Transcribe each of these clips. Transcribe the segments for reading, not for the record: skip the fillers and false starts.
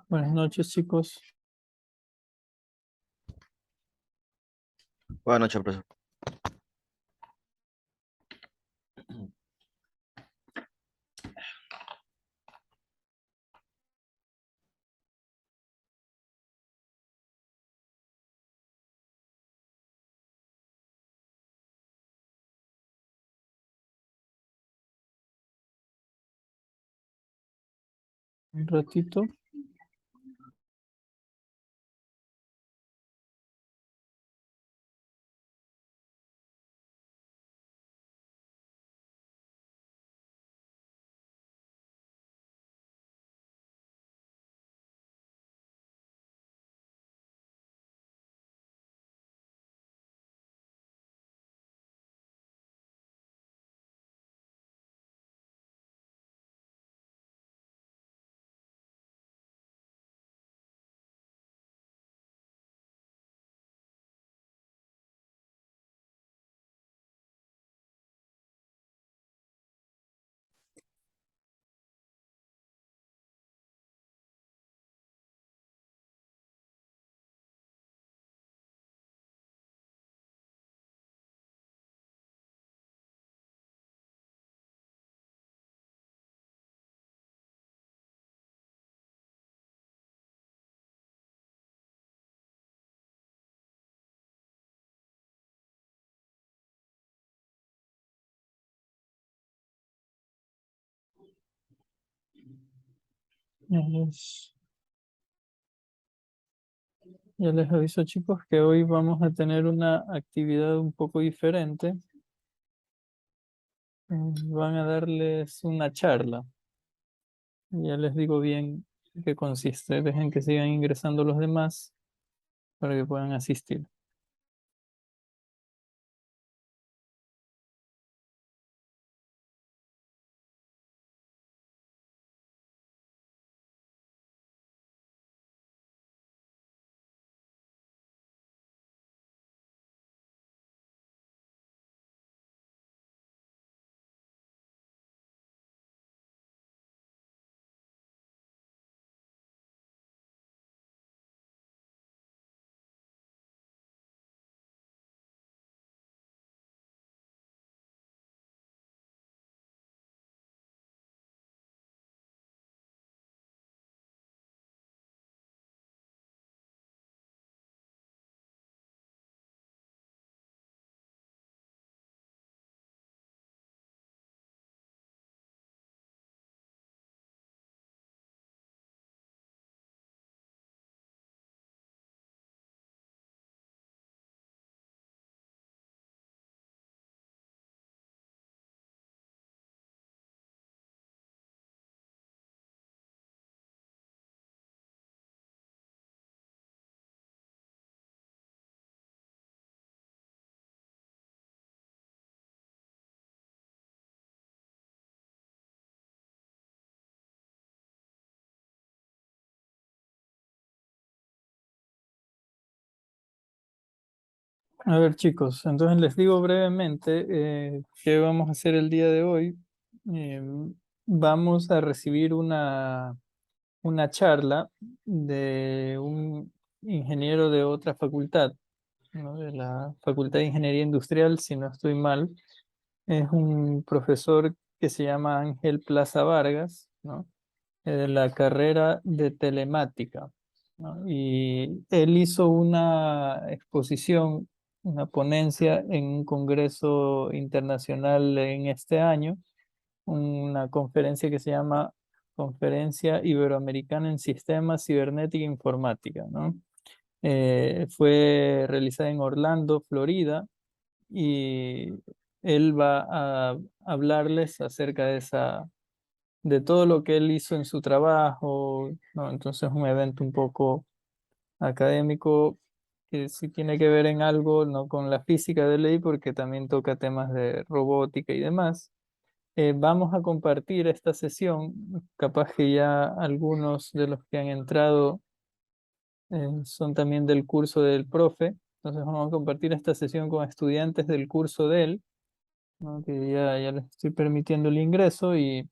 Buenas noches, chicos. Buenas noches, profesor. Un ratito. Ya les, ya les aviso, chicos, que hoy vamos a tener una actividad un poco diferente. Van a darles una charla. Ya les digo bien qué consiste. Dejen que sigan ingresando los demás para que puedan asistir. A ver, chicos, entonces les digo brevemente qué vamos a hacer el día de hoy. Eh, Vamos a recibir una charla de un ingeniero de otra facultad, ¿no? De la Facultad de Ingeniería Industrial, si no estoy mal. Es un profesor que se llama Ángel Plaza Vargas, ¿no? De la carrera de telemática, ¿no? Y él hizo una exposición, una ponencia en un congreso internacional en este año, una conferencia que se llama Conferencia Iberoamericana en Sistemas, Cibernética e Informática, ¿no? Fue realizada en Orlando, Florida, y él va a hablarles acerca de todo lo que él hizo en su trabajo, ¿no? Entonces un evento un poco académico que sí tiene que ver en algo, ¿no? Con la física de ley, porque también toca temas de robótica y demás. Vamos a compartir esta sesión, capaz que ya algunos de los que han entrado son también del curso del profe, entonces vamos a compartir esta sesión con estudiantes del curso de él, ¿no? Que ya les estoy permitiendo el ingreso y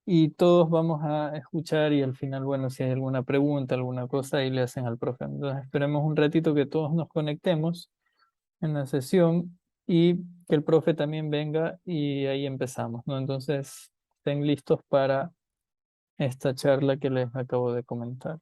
y todos vamos a escuchar y al final, bueno, si hay alguna pregunta, alguna cosa, ahí le hacen al profe. Entonces esperemos un ratito que todos nos conectemos en la sesión y que el profe también venga y ahí empezamos, ¿no? Entonces estén listos para esta charla que les acabo de comentar.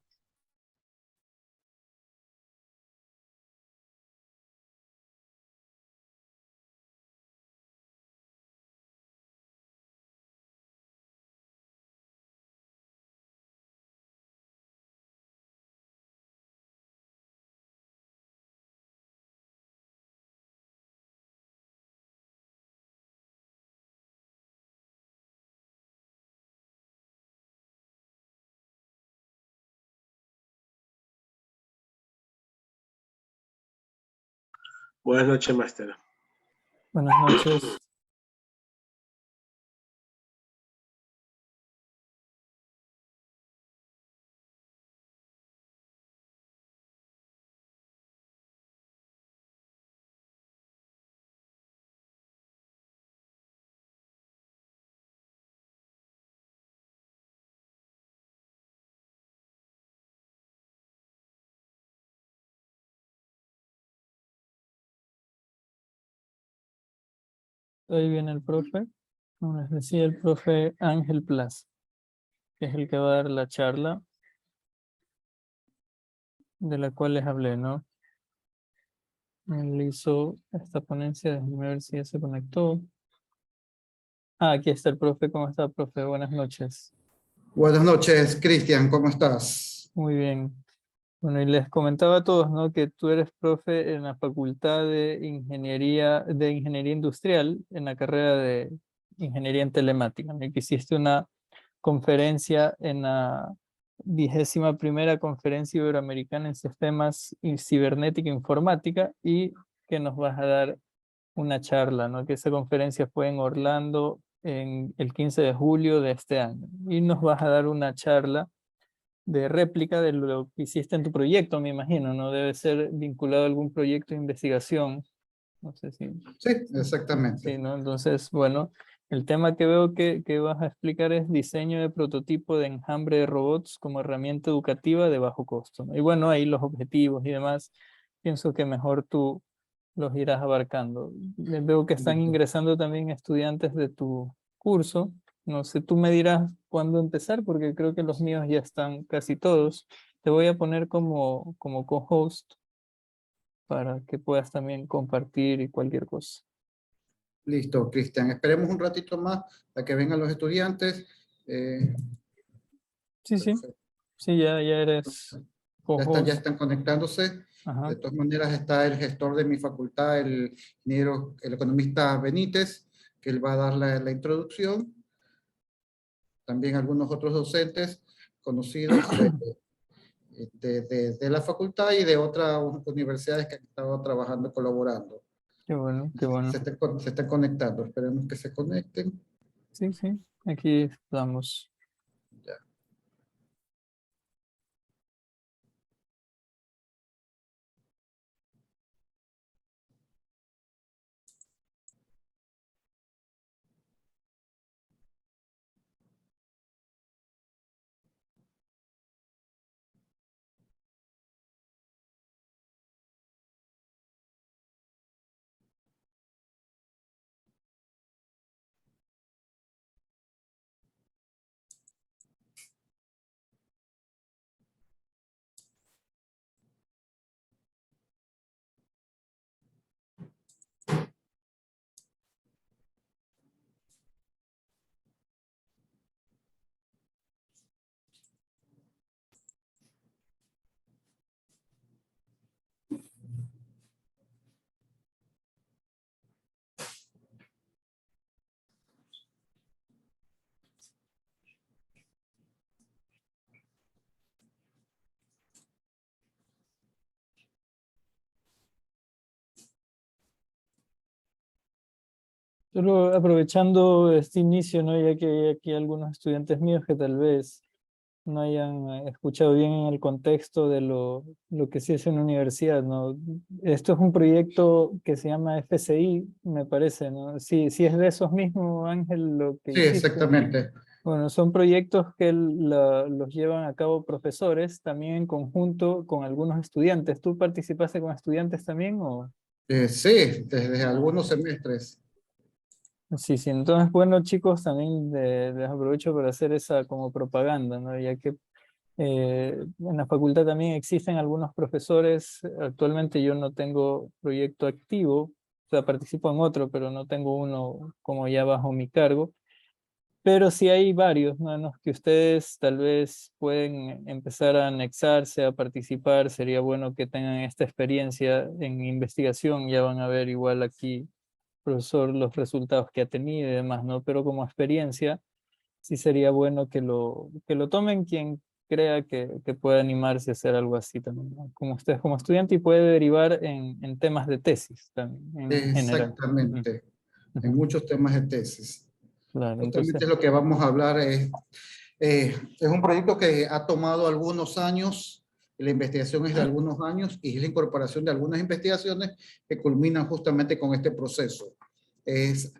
Buenas noches, máster. Buenas noches. Ahí viene el profe. Como les decía, el profe Ángel Plaza, que es el que va a dar la charla de la cual les hablé, ¿no? Él hizo esta ponencia, déjenme ver si ya se conectó. Ah, aquí está el profe. ¿Cómo está, profe? Buenas noches. Buenas noches, Cristian, ¿cómo estás? Muy bien. Bueno, y les comentaba a todos, ¿no? Que tú eres profe en la Facultad de Ingeniería Industrial, en la carrera de Ingeniería en Telemática, ¿no? Y que hiciste una conferencia en la 21ª Conferencia Iberoamericana en Sistemas y Cibernética e Informática y que nos vas a dar una charla, ¿no? Que esa conferencia fue en Orlando en el 15 de julio de este año. Y nos vas a dar una charla de réplica de lo que hiciste en tu proyecto, me imagino, ¿no? Debe ser vinculado a algún proyecto de investigación. No sé si... Sí, Sí, exactamente. ¿no? Entonces, bueno, el tema que veo que vas a explicar es diseño de prototipo de enjambre de robots como herramienta educativa de bajo costo, ¿no? Y bueno, ahí los objetivos y demás, pienso que mejor tú los irás abarcando. Veo que están Listo. ingresando también estudiantes de tu curso. No sé, tú me dirás cuándo empezar, porque creo que los míos ya están casi todos. Te voy a poner como co-host para que puedas también compartir y cualquier cosa. Listo, Cristian. Esperemos un ratito más a que vengan los estudiantes. Sí, sí. Perfecto. Sí, ya eres Ya co-host. están conectándose. Ajá. De todas maneras está el gestor de mi facultad, el economista Benítez, que él va a dar la introducción. También algunos otros docentes conocidos de la facultad y de otras universidades que han estado trabajando, colaborando. Qué bueno, qué bueno. Se están conectando. Esperemos que se conecten. Sí, sí. Aquí estamos. Ya. Solo aprovechando este inicio, ¿no? Ya que hay aquí algunos estudiantes míos que tal vez no hayan escuchado bien en el contexto de lo que sí es en la universidad, ¿no? Esto es un proyecto que se llama FCI, me parece, ¿no? Sí, sí es de esos mismos, Ángel, lo que Sí, hiciste. exactamente. Bueno, son proyectos que los llevan a cabo profesores, también en conjunto con algunos estudiantes. ¿Tú participaste con estudiantes también o...? Sí, desde algunos semestres. Sí, sí, entonces, bueno, chicos, también les aprovecho para hacer esa como propaganda, ¿no? Ya que en la facultad también existen algunos profesores. Actualmente yo no tengo proyecto activo, o sea, participo en otro, pero no tengo uno como ya bajo mi cargo. Pero sí hay varios, ¿no? En los que ustedes tal vez pueden empezar a anexarse, a participar. Sería bueno que tengan esta experiencia en investigación. Ya van a ver igual aquí, profesor, los resultados que ha tenido y demás, ¿no? Pero como experiencia, sí sería bueno que lo tomen quien crea que pueda animarse a hacer algo así también, ¿no? Como ustedes como estudiante, y puede derivar en temas de tesis también, en general. Ujú, Exactamente, en ujú. muchos temas de tesis. Claro, entonces, Justamente lo que vamos a hablar es un proyecto que ha tomado algunos años, la investigación es de algunos años y es la incorporación de algunas investigaciones que culminan justamente con este proceso. Es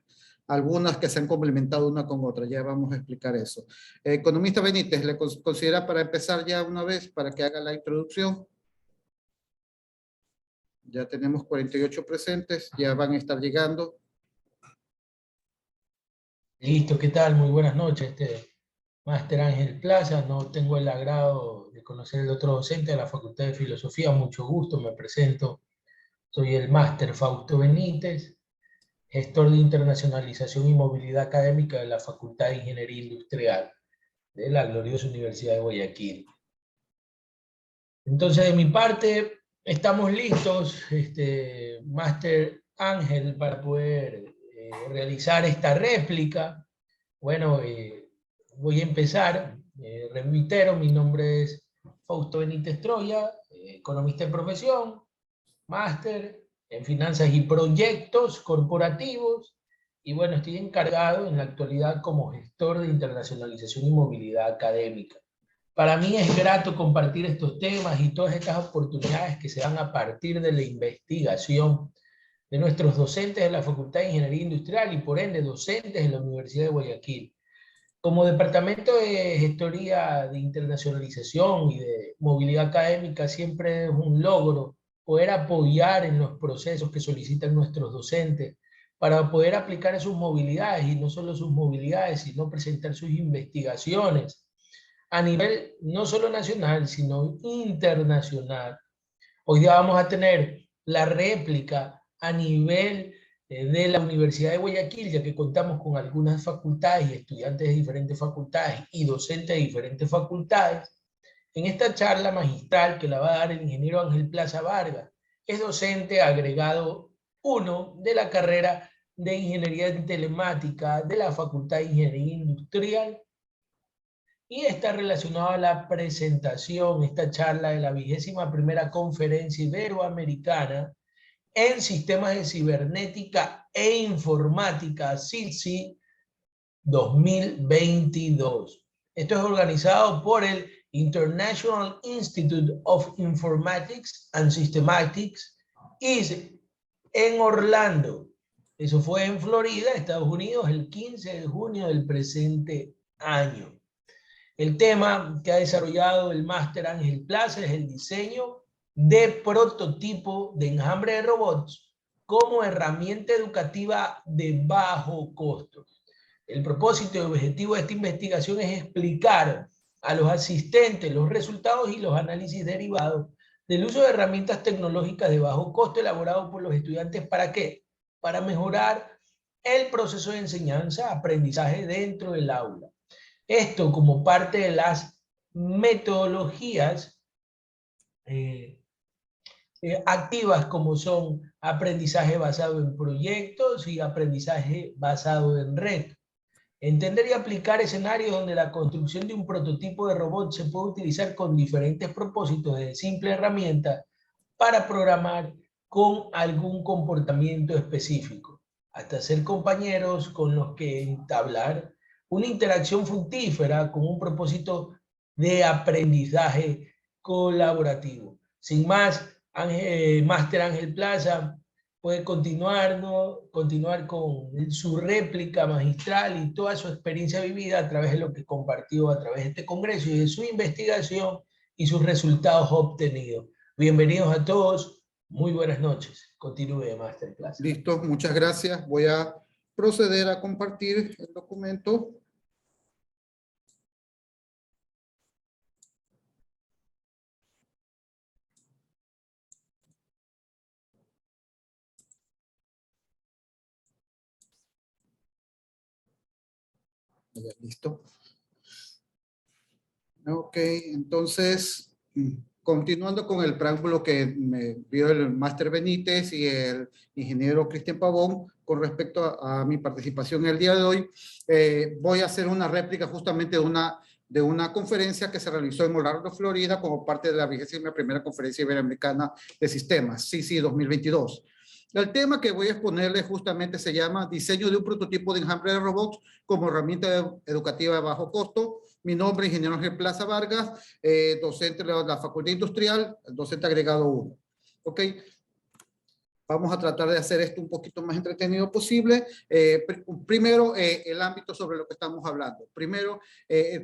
algunas que se han complementado una con otra, ya vamos a explicar eso. Economista Benítez, ¿le considera para empezar ya una vez para que haga la introducción? Ya tenemos 48 presentes, ya van a estar llegando. Listo, ¿qué tal? Muy buenas noches, Máster Ángel Plaza. No tengo el agrado de conocer el otro docente de la Facultad de Filosofía. Mucho gusto, me presento. Soy el Máster Fausto Benítez, gestor de internacionalización y movilidad académica de la Facultad de Ingeniería Industrial de la gloriosa Universidad de Guayaquil. Entonces, de mi parte, estamos listos, Máster Ángel, para poder realizar esta réplica. Bueno, voy a empezar. Reitero, mi nombre es Fausto Benítez Troya, economista de profesión, máster en finanzas y proyectos corporativos, y bueno, estoy encargado en la actualidad como gestor de internacionalización y movilidad académica. Para mí es grato compartir estos temas y todas estas oportunidades que se dan a partir de la investigación de nuestros docentes de la Facultad de Ingeniería Industrial y por ende docentes de la Universidad de Guayaquil. Como Departamento de Gestoría de Internacionalización y de Movilidad Académica, siempre es un logro poder apoyar en los procesos que solicitan nuestros docentes para poder aplicar sus movilidades, y no solo sus movilidades, sino presentar sus investigaciones a nivel no solo nacional, sino internacional. Hoy día vamos a tener la réplica a nivel de la Universidad de Guayaquil, ya que contamos con algunas facultades y estudiantes de diferentes facultades y docentes de diferentes facultades. En esta charla magistral que la va a dar el ingeniero Ángel Plaza Vargas, es docente agregado 1 de la carrera de Ingeniería en Telemática de la Facultad de Ingeniería Industrial, y está relacionado a la presentación, esta charla de la 21ª Conferencia Iberoamericana en Sistemas de Cibernética e Informática, SITSI 2022. Esto es organizado por el International Institute of Informatics and Systematics, ISE, en Orlando. Eso fue en Florida, Estados Unidos, el 15 de junio del presente año. El tema que ha desarrollado el máster Ángel Plaza es el diseño de prototipo de enjambre de robots como herramienta educativa de bajo costo. El propósito y objetivo de esta investigación es explicar a los asistentes los resultados y los análisis derivados del uso de herramientas tecnológicas de bajo costo elaborados por los estudiantes. ¿Para qué? Para mejorar el proceso de enseñanza-aprendizaje dentro del aula. Esto como parte de las metodologías activas, como son aprendizaje basado en proyectos y aprendizaje basado en red. Entender y aplicar escenarios donde la construcción de un prototipo de robot se puede utilizar con diferentes propósitos de simple herramienta para programar con algún comportamiento específico, hasta ser compañeros con los que entablar una interacción fructífera con un propósito de aprendizaje colaborativo. Sin más, Máster Ángel Plaza, puede continuar, ¿no? Continuar con su réplica magistral y toda su experiencia vivida a través de lo que compartió a través de este congreso y de su investigación y sus resultados obtenidos. Bienvenidos a todos, muy buenas noches. Continúe, Masterclass. Listo, muchas gracias. Voy a proceder a compartir el documento. Ya, listo. Ok, entonces, continuando con el preámbulo que me dio el máster Benítez y el ingeniero Cristian Pavón con respecto a mi participación el día de hoy, voy a hacer una réplica justamente de una conferencia que se realizó en Orlando, Florida, como parte de la 21ª Conferencia Iberoamericana de Sistemas, CISI 2022. El tema que voy a exponerles justamente se llama Diseño de un prototipo de enjambre de robots como herramienta educativa de bajo costo. Mi nombre es ingeniero Ángel Plaza Vargas, docente de la Facultad Industrial, docente agregado 1. ¿Ok? Vamos a tratar de hacer esto un poquito más entretenido posible. Primero, el ámbito sobre lo que estamos hablando. Primero,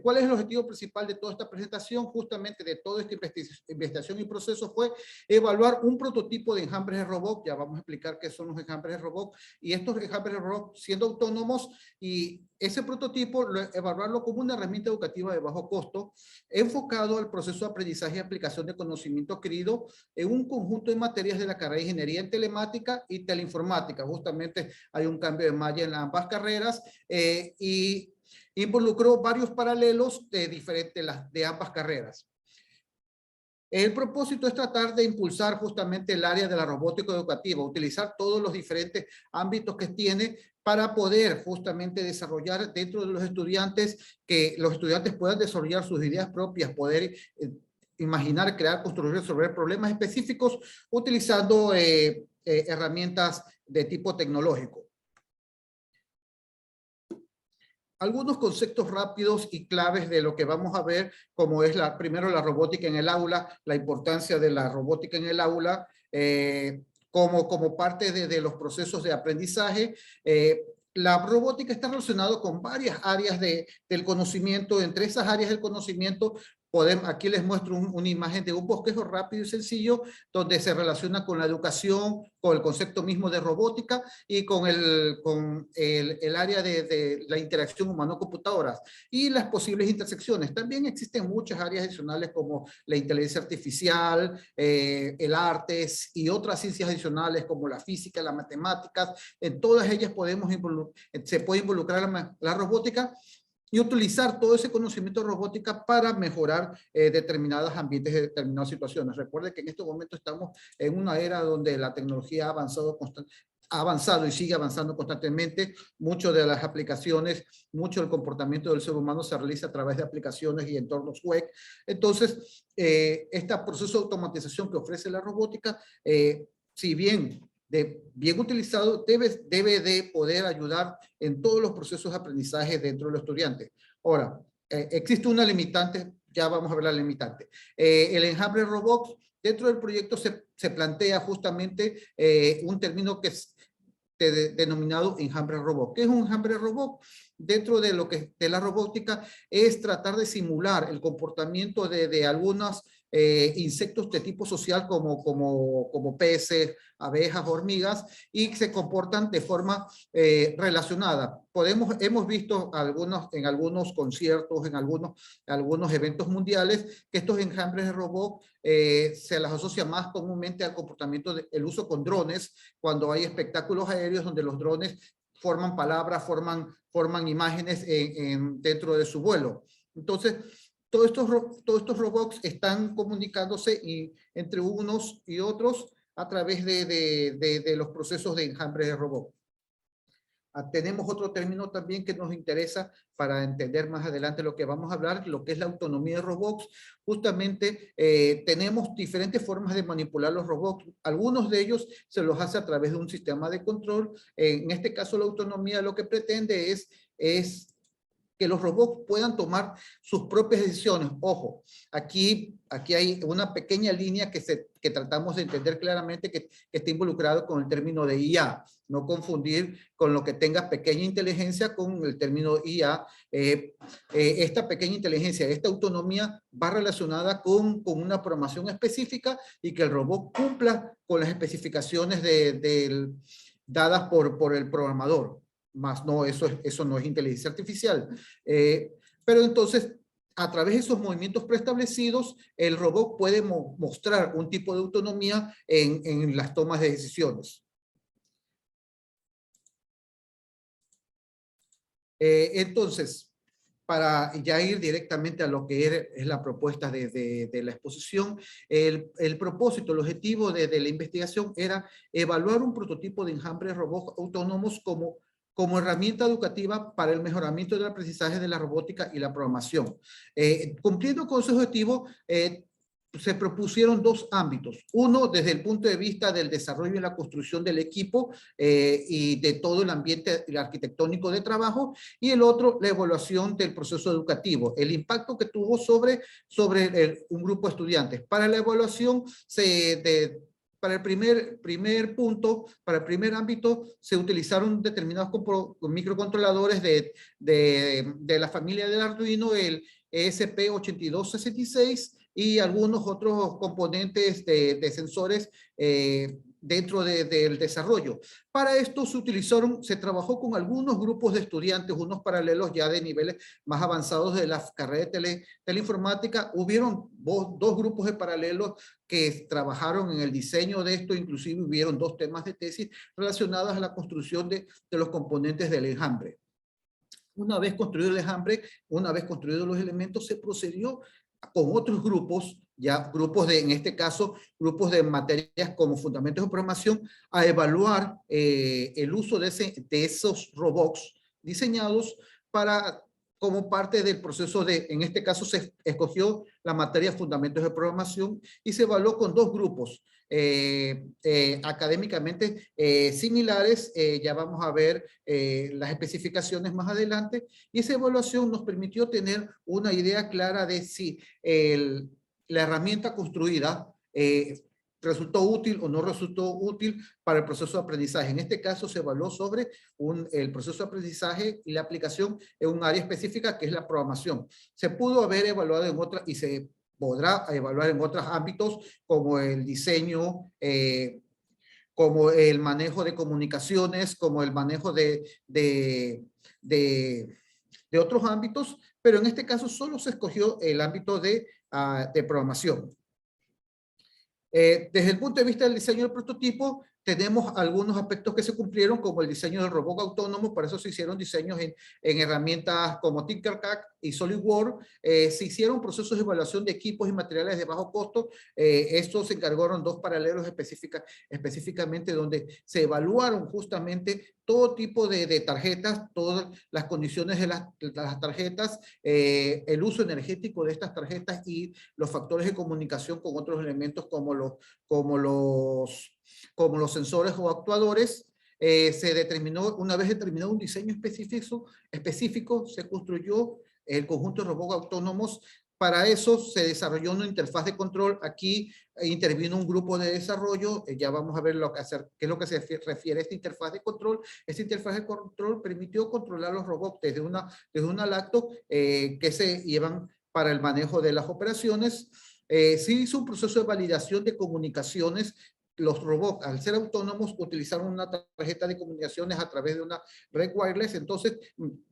¿cuál es el objetivo principal de toda esta presentación? Justamente de toda esta investigación y proceso fue evaluar un prototipo de enjambres de robot. Ya vamos a explicar qué son los enjambres de robot. Y estos enjambres de robot siendo autónomos y ese prototipo, evaluarlo como una herramienta educativa de bajo costo, enfocado al proceso de aprendizaje y aplicación de conocimiento adquirido en un conjunto de materias de la carrera de Ingeniería en Telemática y Teleinformática. Justamente hay un cambio de malla en ambas carreras y involucró varios paralelos de ambas carreras. El propósito es tratar de impulsar justamente el área de la robótica educativa, utilizar todos los diferentes ámbitos que tiene para poder justamente desarrollar dentro de los estudiantes, que los estudiantes puedan desarrollar sus ideas propias, poder imaginar, crear, construir, resolver problemas específicos utilizando herramientas de tipo tecnológico. Algunos conceptos rápidos y claves de lo que vamos a ver, como es primero la robótica en el aula, la importancia de la robótica en el aula, como parte de los procesos de aprendizaje. La robótica está relacionada con varias áreas del conocimiento. Entre esas áreas del conocimiento, aquí les muestro una imagen de un bosquejo rápido y sencillo, donde se relaciona con la educación, con el concepto mismo de robótica y con el área de la interacción humano-computadoras y las posibles intersecciones. También existen muchas áreas adicionales como la inteligencia artificial, el arte y otras ciencias adicionales como la física, las matemáticas. En todas ellas se puede involucrar la robótica y utilizar todo ese conocimiento de robótica para mejorar determinados ambientes, determinadas situaciones. Recuerde que en estos momentos estamos en una era donde la tecnología ha avanzado y sigue avanzando constantemente. Muchas de las aplicaciones, mucho del comportamiento del ser humano se realiza a través de aplicaciones y entornos web. Entonces, este proceso de automatización que ofrece la robótica, si bien bien utilizado, debe de poder ayudar en todos los procesos de aprendizaje dentro de los estudiantes. Ahora, existe una limitante, ya vamos a ver la limitante. El enjambre robot, dentro del proyecto se plantea justamente un término que es denominado enjambre robot. ¿Qué es un enjambre robot? Dentro de lo que de la robótica es tratar de simular el comportamiento de algunos insectos de tipo social como peces, abejas, hormigas, y se comportan de forma relacionada. Hemos visto en algunos conciertos, en algunos eventos mundiales, que estos enjambres de robot se las asocia más comúnmente al comportamiento del uso con drones, cuando hay espectáculos aéreos donde los drones forman palabras, forman imágenes dentro de su vuelo. Entonces, todos estos robots están comunicándose entre unos y otros a través de los procesos de enjambre de robot. Tenemos otro término también que nos interesa para entender más adelante lo que vamos a hablar, lo que es la autonomía de robots. Justamente tenemos diferentes formas de manipular los robots. Algunos de ellos se los hace a través de un sistema de control. En este caso, la autonomía lo que pretende es que los robots puedan tomar sus propias decisiones. Ojo, aquí hay una pequeña línea que tratamos de entender claramente que está involucrado con el término de IA. No confundir con lo que tenga pequeña inteligencia con el término IA. Esta pequeña inteligencia, esta autonomía va relacionada con una programación específica y que el robot cumpla con las especificaciones dadas por el programador. Más no, eso no es inteligencia artificial. Pero entonces, a través de esos movimientos preestablecidos, el robot puede mostrar un tipo de autonomía en las tomas de decisiones. Entonces, para ya ir directamente a lo que es la propuesta de la exposición, el propósito, el objetivo de la investigación era evaluar un prototipo de enjambre de robots autónomos como herramienta educativa para el mejoramiento del aprendizaje de la robótica y la programación. Cumpliendo con ese objetivo, se propusieron dos ámbitos. Uno, desde el punto de vista del desarrollo y la construcción del equipo y de todo el ambiente arquitectónico de trabajo, y el otro, la evaluación del proceso educativo, el impacto que tuvo sobre un grupo de estudiantes. Para la evaluación, para el primer punto, para el primer ámbito, se utilizaron determinados microcontroladores de la familia del Arduino, el ESP8266, y algunos otros componentes de sensores dentro del desarrollo. Para esto se trabajó con algunos grupos de estudiantes, unos paralelos ya de niveles más avanzados de la carrera de teleinformática. Hubieron dos grupos de paralelos que trabajaron en el diseño de esto, inclusive hubieron dos temas de tesis relacionados a la construcción de los componentes del enjambre. Una vez construido el enjambre, una vez construidos los elementos, se procedió con otros grupos, en este caso, grupos de materias como fundamentos de programación, a evaluar el uso de esos robots diseñados como parte del proceso en este caso se escogió la materia fundamentos de programación y se evaluó con dos grupos académicamente similares. Ya vamos a ver las especificaciones más adelante, y esa evaluación nos permitió tener una idea clara de si la herramienta construida resultó útil o no resultó útil para el proceso de aprendizaje. En este caso se evaluó sobre el proceso de aprendizaje y la aplicación en un área específica que es la programación. Se pudo haber evaluado en otras y se podrá evaluar en otros ámbitos como el diseño, como el manejo de comunicaciones, como el manejo de otros ámbitos, pero en este caso solo se escogió el ámbito de programación. Desde el punto de vista del diseño del prototipo, tenemos algunos aspectos que se cumplieron, como el diseño del robot autónomo. Para eso se hicieron diseños en herramientas como Tinkercad y SolidWorks. Se hicieron procesos de evaluación de equipos y materiales de bajo costo. Estos se encargaron dos paralelos específicamente donde se evaluaron justamente todo tipo de tarjetas, todas las condiciones de las tarjetas, el uso energético de estas tarjetas y los factores de comunicación con otros elementos como los sensores o actuadores. Se determinó, una vez determinado un diseño específico, se construyó el conjunto de robots autónomos. Para eso se desarrolló una interfaz de control. Aquí intervino un grupo de desarrollo. Ya vamos a ver qué es lo que se refiere a esta interfaz de control. Esta interfaz de control permitió controlar los robots desde una laptop que se llevan para el manejo de las operaciones. Se hizo un proceso de validación de comunicaciones. Los robots, al ser autónomos, utilizaron una tarjeta de comunicaciones a través de una red wireless. Entonces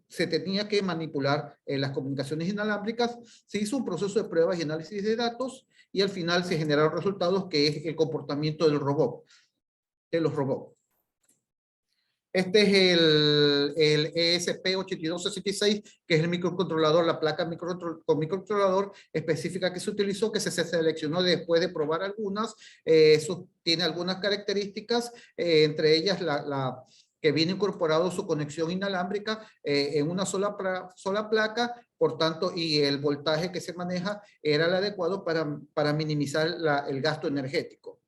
se tenía que manipular las comunicaciones inalámbricas. Se hizo un proceso de pruebas y análisis de datos y al final se generaron resultados que es el comportamiento de los robots. Este es el ESP8266, que es el microcontrolador, la placa con microcontrolador específica que se utilizó, que se seleccionó después de probar algunas. Eso tiene algunas características, entre ellas que viene incorporado su conexión inalámbrica en una sola placa, por tanto, y el voltaje que se maneja era el adecuado para minimizar el gasto energético.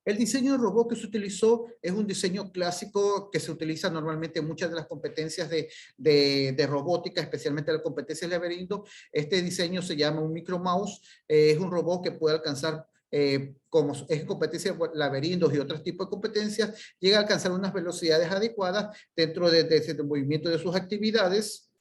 El diseño de robot que se utilizó es un diseño clásico que se utiliza normalmente en muchas de las competencias de robótica, especialmente las competencias de laberinto. Este diseño se llama un micromouse. Es un robot que puede alcanzar, como es competencia de laberintos y otros tipos de competencias, llega a alcanzar unas velocidades adecuadas dentro de ese movimiento de sus actividades.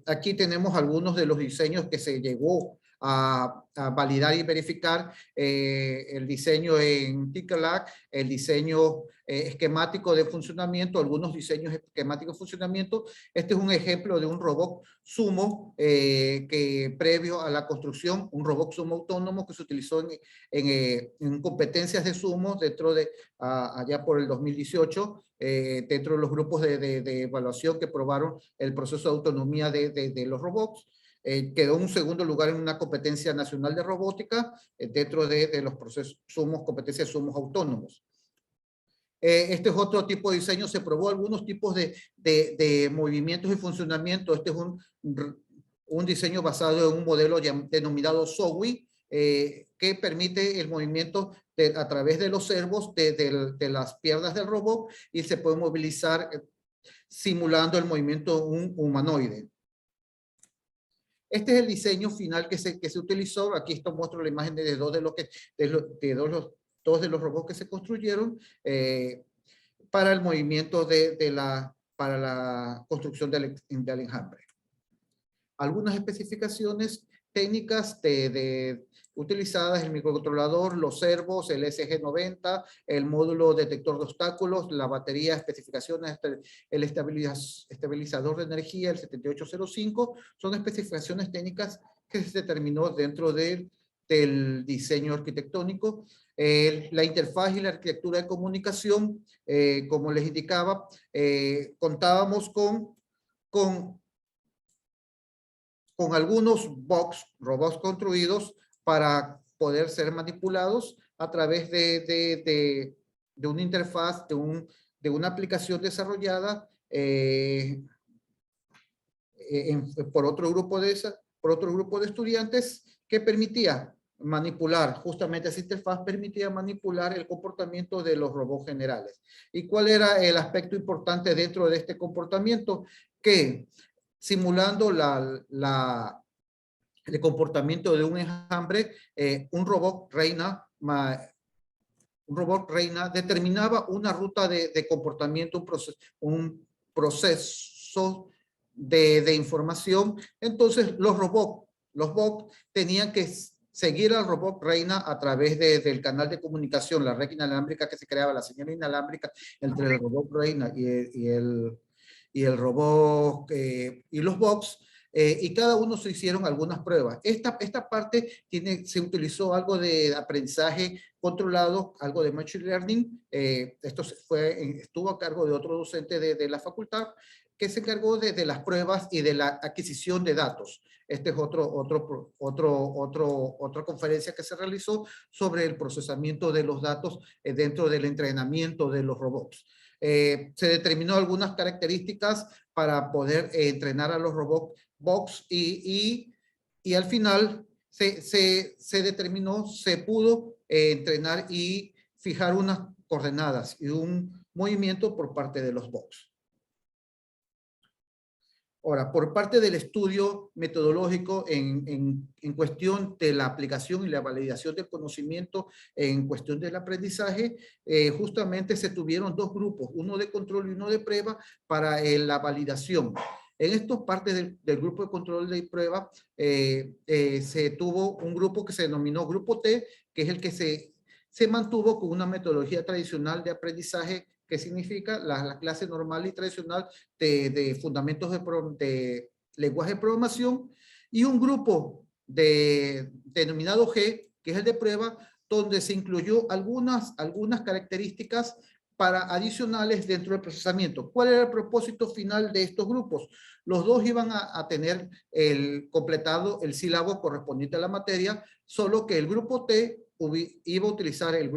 Aquí tenemos algunos de los diseños que se llegó a validar y verificar, el diseño en TICALAC, el diseño esquemático de funcionamiento, algunos diseños esquemáticos de funcionamiento. Este es un ejemplo de un robot Sumo que previo a la construcción, un robot Sumo autónomo que se utilizó en competencias de Sumo dentro de allá por el 2018, dentro de los grupos de evaluación que probaron el proceso de autonomía de los robots. Quedó en un segundo lugar en una competencia nacional de robótica dentro de los procesos competencias Sumos autónomos. Este es otro tipo de diseño, se probó algunos tipos de movimientos y funcionamiento. Este es un diseño basado en un modelo denominado SOWI, que permite el movimiento a través de los servos de las piernas del robot y se puede movilizar simulando el movimiento de un humanoide. Este es el diseño final que se utilizó. Aquí esto muestro la imagen de dos de los robots que se construyeron para el movimiento para la construcción del enjambre. Algunas especificaciones técnicas utilizadas: el microcontrolador, los servos, el SG90, el módulo detector de obstáculos, la batería, especificaciones, el estabilizador de energía, el 7805, son especificaciones técnicas que se determinó dentro del diseño arquitectónico. La interfaz y la arquitectura de comunicación, como les indicaba, contábamos con algunos robots construidos para poder ser manipulados a través de una interfaz, de una aplicación desarrollada por otro grupo de estudiantes que permitía manipular, justamente esa interfaz permitía manipular el comportamiento de los robots generales. ¿Y cuál era el aspecto importante dentro de este comportamiento? Que simulando el comportamiento de un enjambre, un robot reina determinaba una ruta de comportamiento, un proceso de información. Entonces los bots tenían que seguir al robot reina a través del canal de comunicación, la red inalámbrica que se creaba, la señal inalámbrica entre el robot reina y el robot y los bots, y cada uno se hicieron algunas pruebas. Esta parte se utilizó algo de aprendizaje controlado, algo de machine learning. Esto estuvo a cargo de otro docente de la facultad que se encargó de las pruebas y de la adquisición de datos. Esta es otra conferencia que se realizó sobre el procesamiento de los datos dentro del entrenamiento de los robots. Se determinó algunas características para poder entrenar a los robots y al final se pudo entrenar y fijar unas coordenadas y un movimiento por parte de los bots. Ahora, por parte del estudio metodológico en cuestión de la aplicación y la validación del conocimiento en cuestión del aprendizaje, justamente se tuvieron dos grupos, uno de control y uno de prueba para la validación. En estas partes del grupo de control de prueba se tuvo un grupo que se denominó Grupo T, que es el que se mantuvo con una metodología tradicional de aprendizaje, que significa la clase normal y tradicional de fundamentos de lenguaje de programación, y un grupo denominado G, que es el de prueba, donde se incluyó algunas características adicionales dentro del procesamiento. ¿Cuál era el propósito final de estos grupos? Los dos iban a tener completado el sílabo correspondiente a la materia, solo que el grupo T iba a utilizar el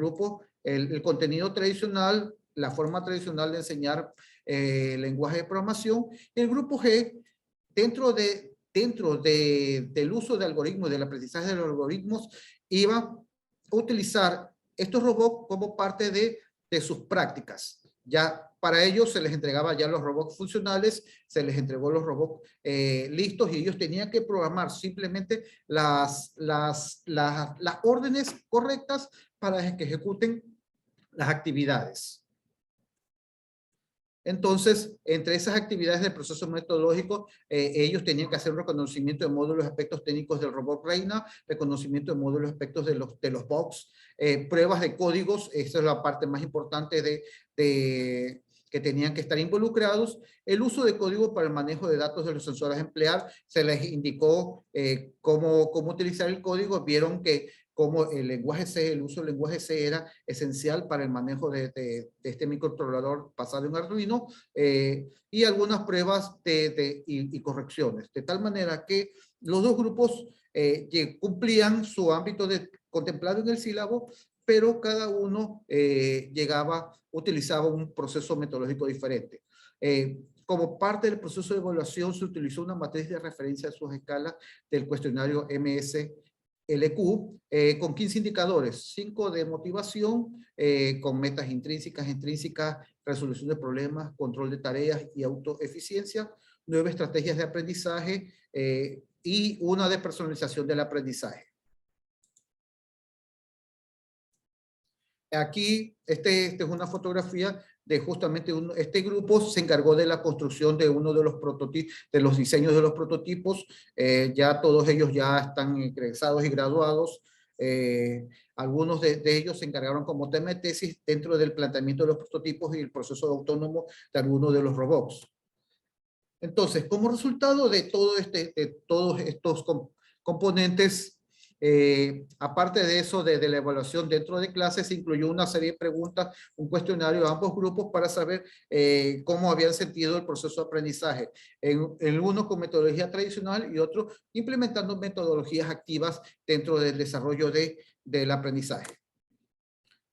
contenido tradicional, la forma tradicional de enseñar lenguaje de programación. El grupo G, dentro del uso de algoritmos, del aprendizaje de los algoritmos, iba a utilizar estos robots como parte de sus prácticas. Ya para ellos se les entregaba ya los robots funcionales, se les entregó los robots listos y ellos tenían que programar simplemente las órdenes correctas para que ejecuten las actividades. Entonces, entre esas actividades del proceso metodológico, ellos tenían que hacer un reconocimiento de módulos, aspectos técnicos del robot Reina, reconocimiento de módulos, aspectos de los bugs, pruebas de códigos, esa es la parte más importante que tenían que estar involucrados. El uso de código para el manejo de datos de los sensores a emplear, se les indicó cómo utilizar el código, vieron que como el lenguaje C, el uso del lenguaje C era esencial para el manejo de este microcontrolador basado en Arduino, y algunas pruebas y correcciones, de tal manera que los dos grupos cumplían su ámbito contemplado en el sílabo, pero cada uno utilizaba un proceso metodológico diferente. Como parte del proceso de evaluación se utilizó una matriz de referencia a sus escalas del cuestionario MSLQ, con 15 indicadores, 5 de motivación, con metas intrínsecas, resolución de problemas, control de tareas y autoeficiencia, 9 estrategias de aprendizaje y una de personalización del aprendizaje. Aquí, esta es una fotografía de justamente este grupo se encargó de la construcción de uno de los prototipos, de los diseños de los prototipos. Ya todos ellos ya están egresados y graduados. Algunos de ellos se encargaron como tema de tesis dentro del planteamiento de los prototipos y el proceso autónomo de algunos de los robots. Entonces, como resultado de todos estos componentes, aparte de eso, de la evaluación dentro de clases, se incluyó una serie de preguntas, un cuestionario a ambos grupos para saber cómo habían sentido el proceso de aprendizaje. En uno con metodología tradicional y otro implementando metodologías activas dentro del desarrollo del aprendizaje.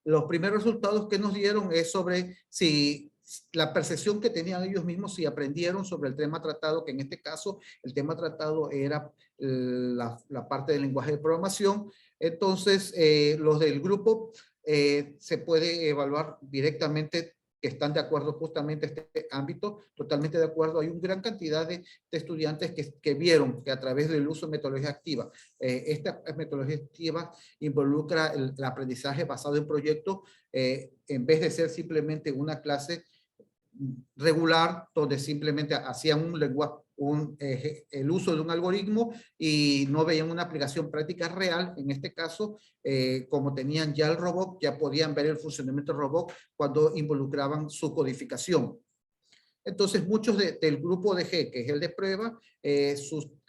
Los primeros resultados que nos dieron es sobre si la percepción que tenían ellos mismos, si aprendieron sobre el tema tratado, que en este caso el tema tratado era la parte del lenguaje de programación. Entonces, los del grupo se puede evaluar directamente que están de acuerdo justamente en este ámbito, totalmente de acuerdo. Hay una gran cantidad de estudiantes que vieron que a través del uso de metodología activa, esta metodología activa involucra el aprendizaje basado en proyectos, en vez de ser simplemente una clase regular donde simplemente hacían un lenguaje, el uso de un algoritmo y no veían una aplicación práctica real. En este caso, como tenían ya el robot, ya podían ver el funcionamiento del robot cuando involucraban su codificación. Entonces, muchos del grupo de G, que es el de prueba,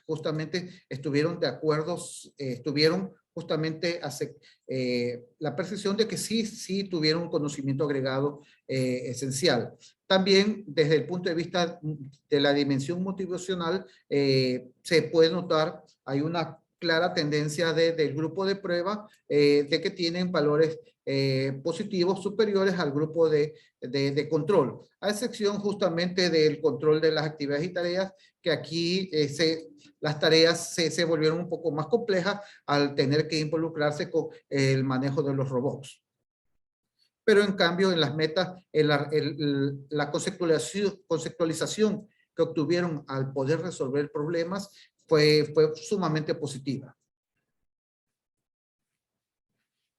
justamente estuvieron de acuerdo, estuvieron justamente la percepción de que sí tuvieron un conocimiento agregado esencial. También desde el punto de vista de la dimensión motivacional, se puede notar, hay una clara tendencia del grupo de prueba de que tienen valores positivos superiores al grupo de control, a excepción justamente del control de las actividades y tareas, que aquí las tareas se volvieron un poco más complejas al tener que involucrarse con el manejo de los robots. Pero en cambio en las metas, la conceptualización que obtuvieron al poder resolver problemas fue sumamente positiva.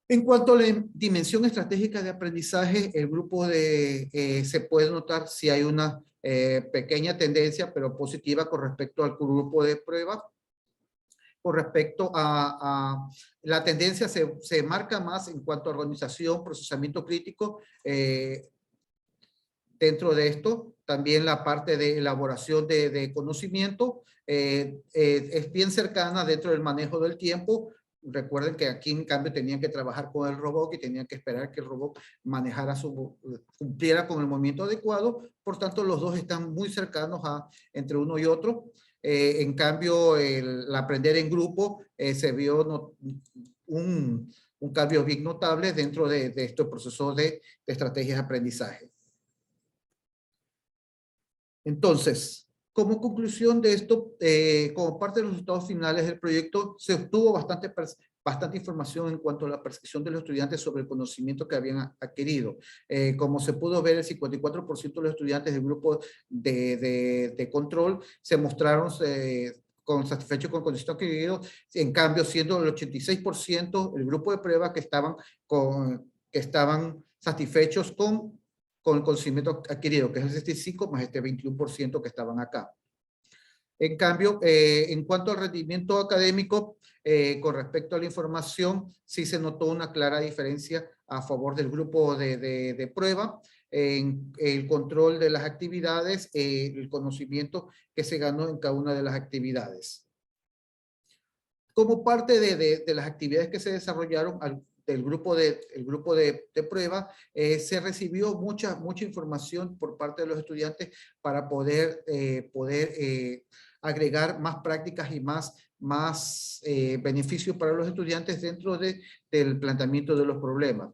En cuanto a la dimensión estratégica de aprendizaje, el grupo se puede notar si hay una pequeña tendencia, pero positiva con respecto al grupo de prueba. Con respecto a la tendencia se marca más en cuanto a organización, procesamiento crítico. Dentro de esto, también la parte de elaboración de conocimiento es bien cercana dentro del manejo del tiempo. Recuerden que aquí en cambio tenían que trabajar con el robot y tenían que esperar que el robot cumpliera con el movimiento adecuado. Por tanto, los dos están muy cercanos entre uno y otro. En cambio, el aprender en grupo se vio un cambio bien notable dentro de este proceso de estrategias de aprendizaje. Entonces, como conclusión de esto, como parte de los resultados finales del proyecto, se obtuvo bastante bastante información en cuanto a la percepción de los estudiantes sobre el conocimiento que habían adquirido. Como se pudo ver, el 54% de los estudiantes del grupo de control se mostraron satisfechos con el conocimiento adquirido, en cambio siendo el 86% el grupo de prueba que estaban satisfechos con el conocimiento adquirido, que es el 65 más este 21% que estaban acá. En cambio, en cuanto al rendimiento académico, con respecto a la información, sí se notó una clara diferencia a favor del grupo de prueba, en el control de las actividades, el conocimiento que se ganó en cada una de las actividades. Como parte de las actividades que se desarrollaron del grupo de prueba, se recibió mucha información por parte de los estudiantes para poder agregar más prácticas y más beneficios para los estudiantes dentro del planteamiento de los problemas.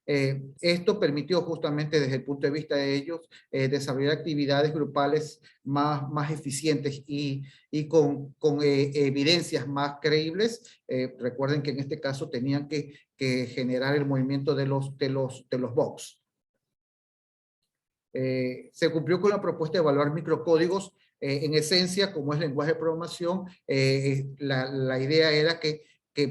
Esto permitió justamente desde el punto de vista de ellos desarrollar actividades grupales más eficientes y con evidencias más creíbles. Recuerden que en este caso tenían que generar el movimiento de los box. Se cumplió con la propuesta de evaluar microcódigos. En esencia, como es lenguaje de programación, la idea era que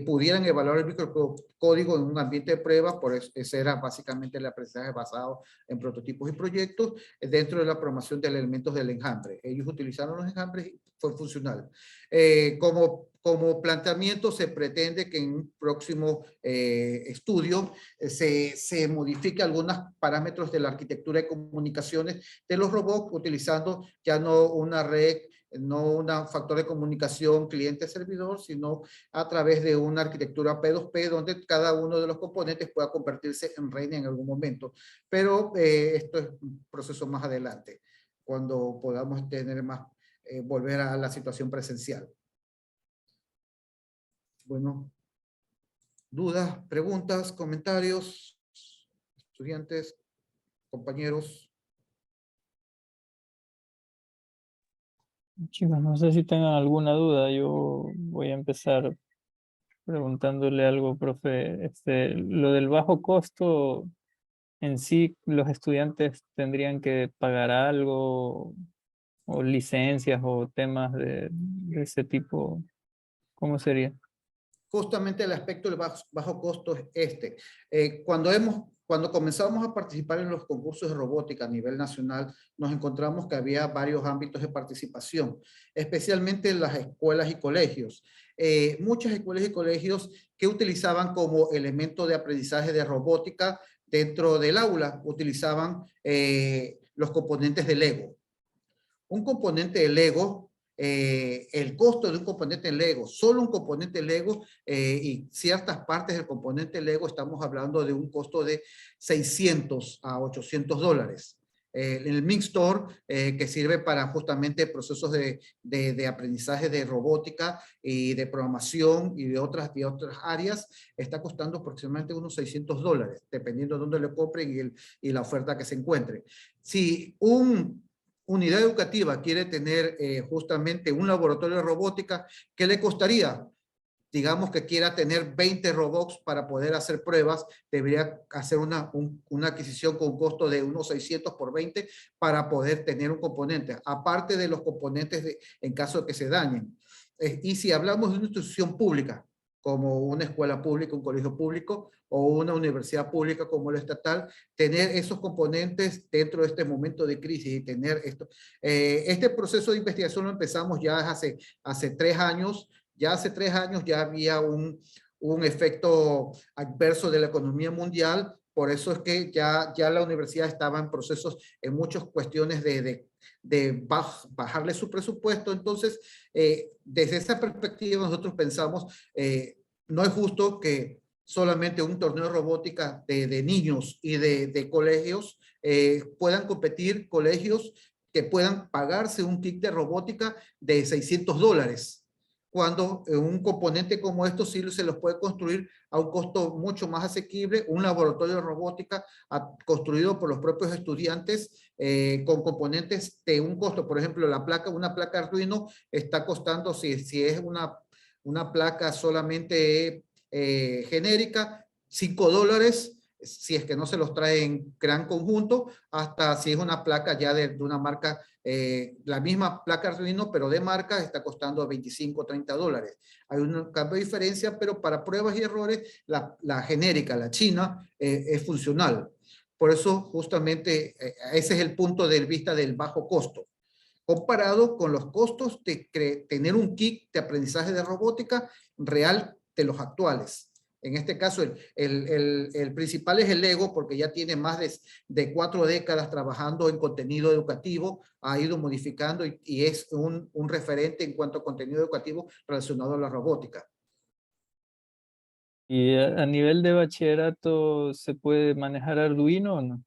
pudieran evaluar el microcódigo en un ambiente de prueba, por eso ese era básicamente el aprendizaje basado en prototipos y proyectos dentro de la programación de elementos del enjambre. Ellos utilizaron los enjambres y fue funcional. Como planteamiento se pretende que en un próximo estudio se modifique algunos parámetros de la arquitectura de comunicaciones de los robots utilizando ya no una red, no un factor de comunicación cliente-servidor, sino a través de una arquitectura P2P donde cada uno de los componentes pueda convertirse en reina en algún momento. Pero esto es un proceso más adelante, cuando podamos tener volver a la situación presencial. Bueno, dudas, preguntas, comentarios, estudiantes, compañeros. Chicos, no sé si tengan alguna duda. Yo voy a empezar preguntándole algo, profe. Lo del bajo costo, en sí, los estudiantes tendrían que pagar algo, o licencias, o temas de ese tipo. ¿Cómo sería? Justamente el aspecto del bajo costo es cuando comenzamos a participar en los concursos de robótica a nivel nacional, nos encontramos que había varios ámbitos de participación, especialmente en las escuelas y colegios. Muchas escuelas y colegios que utilizaban como elemento de aprendizaje de robótica dentro del aula, utilizaban los componentes de Lego. Un componente de Lego, el costo de un componente Lego, solo un componente Lego y ciertas partes del componente Lego, estamos hablando de un costo de $600 a $800. El Mixtor, que sirve para justamente procesos de aprendizaje de robótica y de programación y de otras áreas, está costando aproximadamente unos $600, dependiendo de dónde lo compren y la oferta que se encuentre. Si unidad educativa quiere tener justamente un laboratorio de robótica, ¿qué le costaría? Digamos que quiera tener 20 robots para poder hacer pruebas, debería hacer una adquisición con un costo de unos 600 por 20 para poder tener un componente, aparte de los componentes en caso de que se dañen. Y si hablamos de una institución pública, como una escuela pública, un colegio público o una universidad pública como la estatal, tener esos componentes dentro de este momento de crisis y tener esto. Este proceso de investigación lo empezamos ya hace 3 años. Ya hace 3 años ya había un efecto adverso de la economía mundial. Por eso es que ya la universidad estaba en procesos, en muchas cuestiones de bajarle su presupuesto. Entonces, desde esa perspectiva nosotros pensamos, no es justo que solamente un torneo de robótica de niños y de colegios puedan competir colegios que puedan pagarse un kit de robótica de $600. Cuando un componente como esto sí se los puede construir a un costo mucho más asequible, un laboratorio de robótica construido por los propios estudiantes con componentes de un costo. Por ejemplo, una placa Arduino está costando, si es una placa solamente genérica, $5, si es que no se los trae en gran conjunto, hasta si es una placa ya de una marca, la misma placa Arduino, pero de marca, está costando $25 o $30. Hay un cambio de diferencia, pero para pruebas y errores, la genérica, la china, es funcional. Por eso, justamente, ese es el punto de vista del bajo costo, comparado con los costos de tener un kit de aprendizaje de robótica real de los actuales. En este caso, el principal es el Lego, porque ya tiene más de 4 décadas trabajando en contenido educativo, ha ido modificando y es un referente en cuanto a contenido educativo relacionado a la robótica. ¿Y a nivel de bachillerato se puede manejar Arduino o no?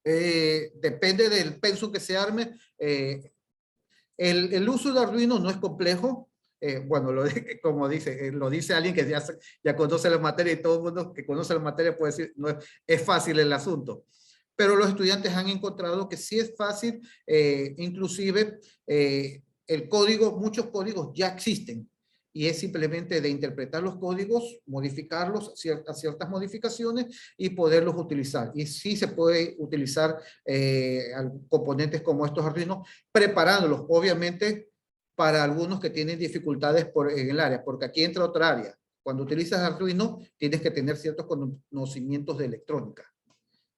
Depende del pensum que se arme. El uso de Arduino no es complejo. Bueno, como dice, lo dice alguien que ya conoce la materia, y todo el mundo que conoce la materia puede decir, no es fácil el asunto. Pero los estudiantes han encontrado que sí es fácil, inclusive el código, muchos códigos ya existen. Y es simplemente de interpretar los códigos, modificarlos, ciertas modificaciones y poderlos utilizar. Y sí se puede utilizar componentes como estos Arduino, preparándolos, obviamente, para algunos que tienen dificultades en el área, porque aquí entra otra área. Cuando utilizas Arduino, tienes que tener ciertos conocimientos de electrónica.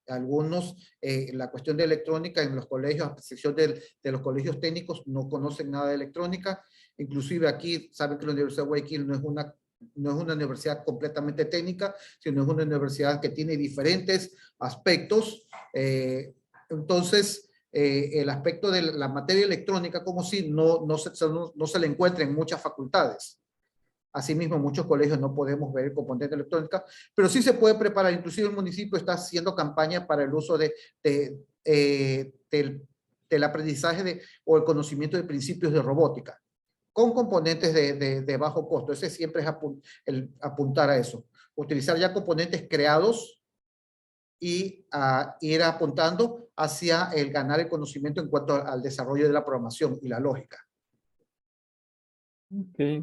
Algunos, la cuestión de electrónica en los colegios, a excepción de los colegios técnicos, no conocen nada de electrónica. Inclusive aquí, saben que la Universidad de Guayaquil no es una universidad completamente técnica, sino es una universidad que tiene diferentes aspectos. Entonces, el aspecto de la materia electrónica, como si no se le encuentra en muchas facultades. Asimismo, en muchos colegios no podemos ver componente electrónica, pero sí se puede preparar. Inclusive el municipio está haciendo campaña para el uso del aprendizaje o el conocimiento de principios de robótica, con componentes de bajo costo. Ese siempre es apuntar a eso. Utilizar ya componentes creados y ir apuntando hacia el ganar el conocimiento en cuanto al desarrollo de la programación y la lógica. Okay.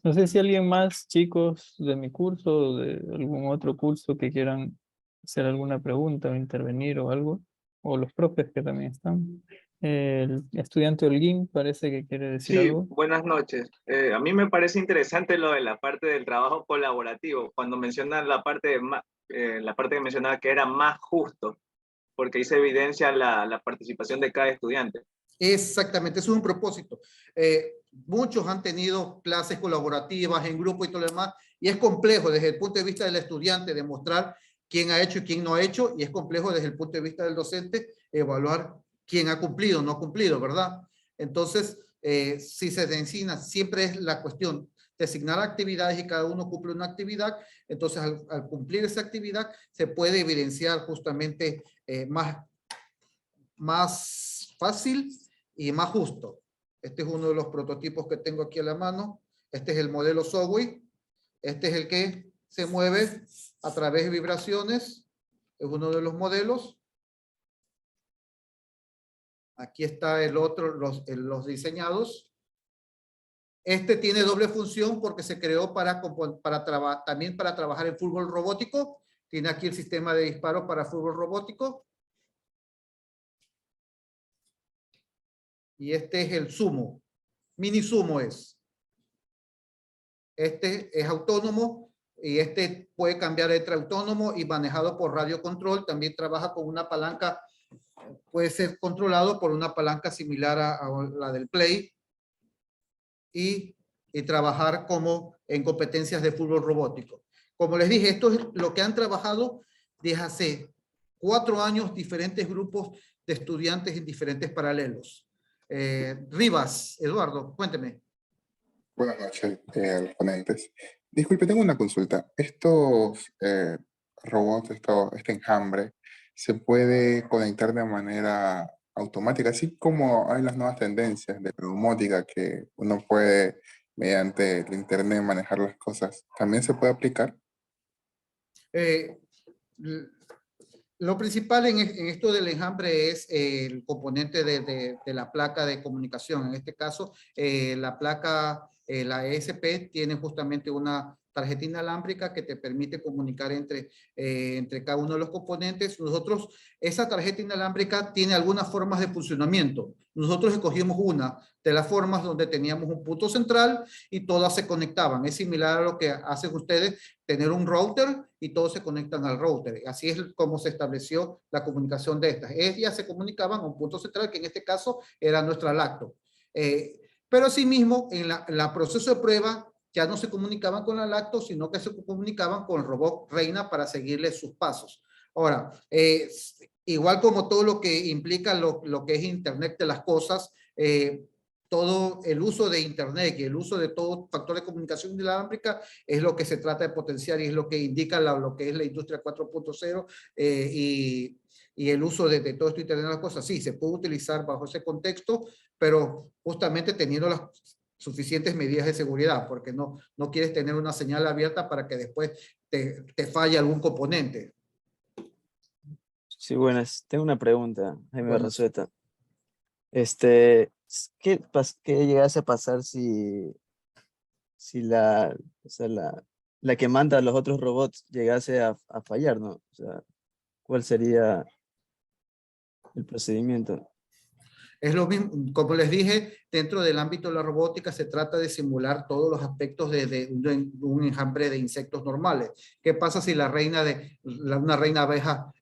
No sé si alguien más, chicos de mi curso o de algún otro curso que quieran hacer alguna pregunta o intervenir o algo, o los profes que también están. El estudiante Holguín parece que quiere decir Sí, algo. buenas noches. A mí me parece interesante lo de la parte del trabajo colaborativo, cuando mencionan la parte que mencionaba que era más justo, porque ahí se evidencia la participación de cada estudiante. Exactamente, eso es un propósito. Muchos han tenido clases colaborativas en grupo y todo lo demás, y es complejo desde el punto de vista del estudiante demostrar quién ha hecho y quién no ha hecho, y es complejo desde el punto de vista del docente evaluar quién ha cumplido o no ha cumplido, ¿verdad? Entonces, si se designa, siempre es la cuestión de asignar actividades y cada uno cumple una actividad. Entonces, al cumplir esa actividad, se puede evidenciar justamente más fácil y más justo. Este es uno de los prototipos que tengo aquí a la mano. Este es el modelo Zowie. Este es el que se mueve a través de vibraciones. Es uno de los modelos. Aquí está el otro, los diseñados. Este tiene doble función porque se creó también para trabajar en fútbol robótico. Tiene aquí el sistema de disparo para fútbol robótico. Y este es el Sumo. Mini Sumo es. Este es autónomo y este puede cambiar entre autónomo y manejado por radio control. También trabaja con una palanca, puede ser controlado por una palanca similar a la del Play y trabajar como en competencias de fútbol robótico. Como les dije, esto es lo que han trabajado desde hace 4 años diferentes grupos de estudiantes en diferentes paralelos. Rivas, Eduardo, cuénteme. Buenas noches a los ponentes. Disculpe, tengo una consulta. Estos robots, este enjambre, ¿se puede conectar de manera automática? Así como hay las nuevas tendencias de domótica que uno puede, mediante el internet, manejar las cosas. ¿También se puede aplicar? Lo principal en esto del enjambre es el componente de la placa de comunicación. En este caso, la placa, la ESP, tiene justamente una tarjeta inalámbrica que te permite comunicar entre cada uno de los componentes. Esa tarjeta inalámbrica tiene algunas formas de funcionamiento. Nosotros escogimos una de las formas donde teníamos un punto central y todas se conectaban. Es similar a lo que hacen ustedes, tener un router y todos se conectan al router. Así es como se estableció la comunicación de estas. Ellas se comunicaban a un punto central, que en este caso era nuestra lacto. Pero asimismo, en la proceso de prueba, ya no se comunicaban con la lacto, sino que se comunicaban con el robot reina para seguirle sus pasos. Ahora, igual como todo lo que implica lo que es Internet de las cosas, todo el uso de Internet y el uso de todo factor de comunicación inalámbrica es lo que se trata de potenciar y es lo que indica lo que es la industria 4.0 y el uso de todo esto Internet de las cosas. Sí, se puede utilizar bajo ese contexto, pero justamente teniendo las suficientes medidas de seguridad, porque no quieres tener una señal abierta para que después te falle algún componente. Sí, buenas. Tengo una pregunta, Jaime Buenas. Barrazueta. ¿Qué llegase a pasar si la que manda a los otros robots llegase a fallar, ¿no? O sea, ¿cuál sería el procedimiento? Es lo mismo, como les dije, dentro del ámbito de la robótica se trata de simular todos los aspectos de un enjambre de insectos normales. ¿Qué pasa si una reina abeja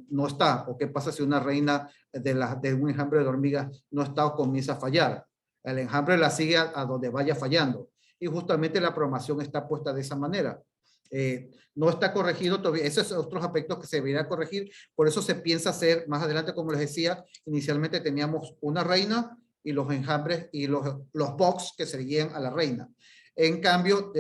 no está? ¿O qué pasa si una reina de un enjambre de hormigas no está o comienza a fallar? El enjambre la sigue a donde vaya fallando. Y justamente la programación está puesta de esa manera. No está corregido todavía. Esos son otros aspectos que se deberían corregir. Por eso se piensa hacer más adelante, como les decía, inicialmente teníamos una reina y los enjambres y los box que seguían a la reina. En cambio,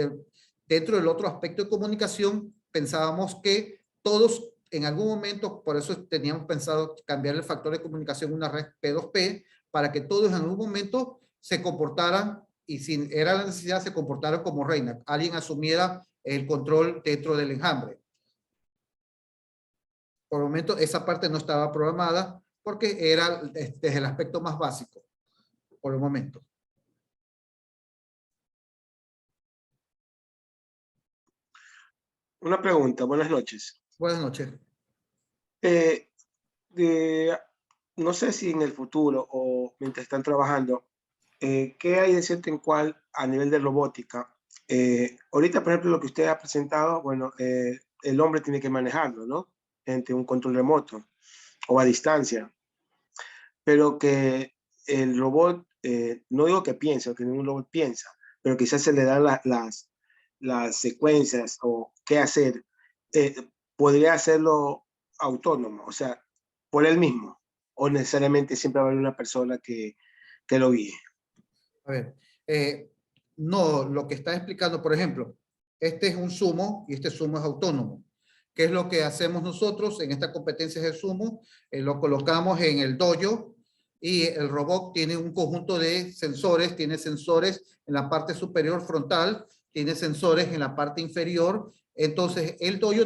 dentro del otro aspecto de comunicación, pensábamos que todos en algún momento, por eso teníamos pensado cambiar el factor de comunicación a una red P2P, para que todos en algún momento se comportaran y si era la necesidad se comportaran como reina. Alguien asumiera el control dentro del enjambre. Por el momento esa parte no estaba programada porque era desde el aspecto más básico, por el momento. Una pregunta, buenas noches. Buenas noches. No sé si en el futuro o mientras están trabajando, ¿qué hay de cierto en cuál a nivel de robótica? Ahorita, por ejemplo, lo que usted ha presentado, bueno, el hombre tiene que manejarlo, ¿no? Entre un control remoto o a distancia. Pero que el robot, no digo que piense, o que ningún robot piensa, pero quizás se le dan las secuencias o qué hacer. Podría hacerlo autónomo, o sea, por él mismo, o necesariamente siempre va a haber una persona que lo guíe. A ver, no, lo que está explicando, por ejemplo, este es un sumo y este sumo es autónomo. ¿Qué es lo que hacemos nosotros en esta competencia de sumo? Lo colocamos en el dojo y el robot tiene un conjunto de sensores, tiene sensores en la parte superior frontal, tiene sensores en la parte inferior. Entonces, el dojo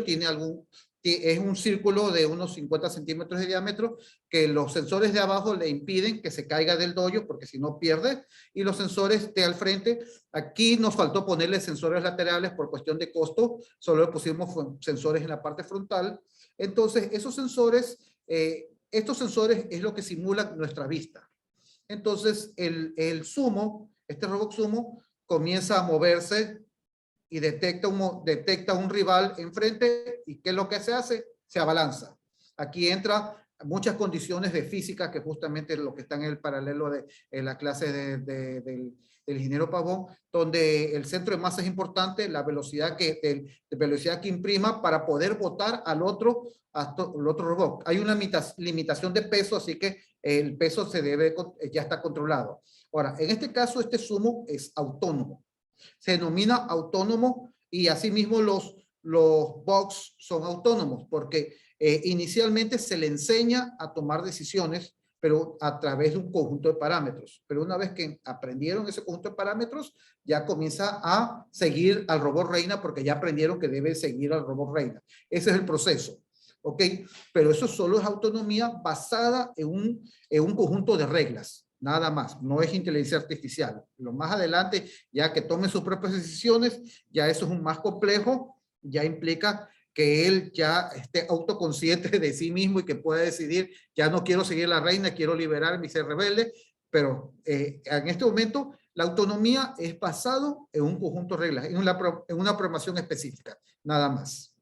es un círculo de unos 50 centímetros de diámetro que los sensores de abajo le impiden que se caiga del dojo porque si no pierde, y los sensores de al frente, aquí nos faltó ponerle sensores laterales por cuestión de costo, solo le pusimos sensores en la parte frontal. Entonces esos sensores, estos sensores es lo que simulan nuestra vista. Entonces el sumo, este robot sumo, comienza a moverse y detecta un rival enfrente y ¿qué es lo que se hace? Se abalanza. Aquí entra muchas condiciones de física que justamente es lo que está en el paralelo de la clase del ingeniero Pavón, donde el centro de masa es importante, la velocidad que imprima para poder botar al otro robot. Hay una limitación de peso, así que el peso ya está controlado. Ahora, en este caso, este sumo es autónomo. Se denomina autónomo y asimismo los box son autónomos porque inicialmente se le enseña a tomar decisiones, pero a través de un conjunto de parámetros. Pero una vez que aprendieron ese conjunto de parámetros, ya comienza a seguir al robot reina porque ya aprendieron que debe seguir al robot reina. Ese es el proceso. ¿Ok? Pero eso solo es autonomía basada en un conjunto de reglas. Nada más, no es inteligencia artificial. Lo más adelante, ya que tome sus propias decisiones, ya eso es un más complejo, ya implica que él ya esté autoconsciente de sí mismo y que pueda decidir, ya no quiero seguir la reina, quiero liberarme y ser rebelde, pero en este momento la autonomía es basado en un conjunto de reglas, en una programación específica, nada más.